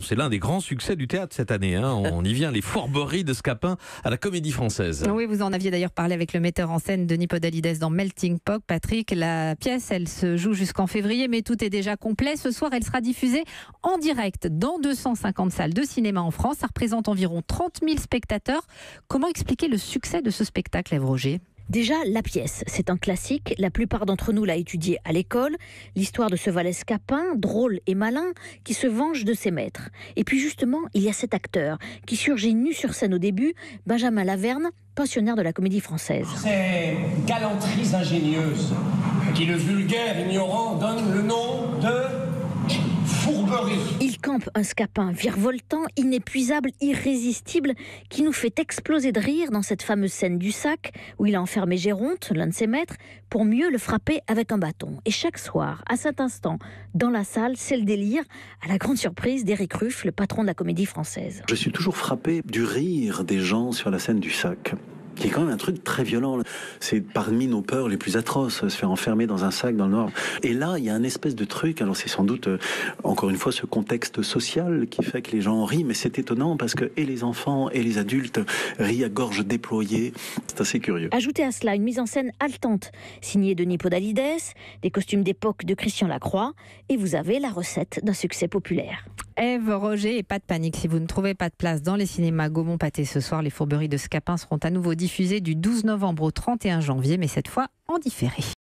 c'est l'un des grands succès du théâtre cette année. On y vient, les Fourberies de Scapin à la Comédie Française. Oui, vous en aviez d'ailleurs parlé avec le metteur en scène Denis Podalides dans Melting Pot. Patrick, la pièce, elle se joue jusqu'en février, mais tout est déjà complet. Ce soir, elle sera diffusée en direct dans 250 salles de cinéma en France. Ça représente environ 30 000 spectateurs. Comment expliquer le succès de ce spectacle, Ève Roger ? Déjà, la pièce, c'est un classique. La plupart d'entre nous l'a étudié à l'école. L'histoire de ce valet Scapin, drôle et malin, qui se venge de ses maîtres. Et puis justement, il y a cet acteur qui surgit nu sur scène au début, Benjamin Laverne, pensionnaire de la Comédie Française. Ces galanteries ingénieuses qui le vulgaire ignorant donne le nom de fourberie. Il campe un Scapin virevoltant, inépuisable, irrésistible, qui nous fait exploser de rire dans cette fameuse scène du sac où il a enfermé Géronte, l'un de ses maîtres, pour mieux le frapper avec un bâton. Et chaque soir, à cet instant, dans la salle, c'est le délire, à la grande surprise d'Éric Ruff, le patron de la Comédie Française. Je suis toujours frappé du rire des gens sur la scène du sac, qui est quand même un truc très violent. C'est parmi nos peurs les plus atroces, se faire enfermer dans un sac dans le noir. Et là, il y a un espèce de truc, alors c'est sans doute, encore une fois, ce contexte social qui fait que les gens rient, mais c'est étonnant parce que et les enfants et les adultes rient à gorge déployée. C'est assez curieux. Ajoutez à cela une mise en scène haletante, signée Denis Podalides, des costumes d'époque de Christian Lacroix, et vous avez la recette d'un succès populaire. Ève Roger, et pas de panique, si vous ne trouvez pas de place dans les cinémas Gaumont-Pathé ce soir, les Fourberies de Scapin seront à nouveau diffusées du 12 novembre au 31 janvier, mais cette fois en différé.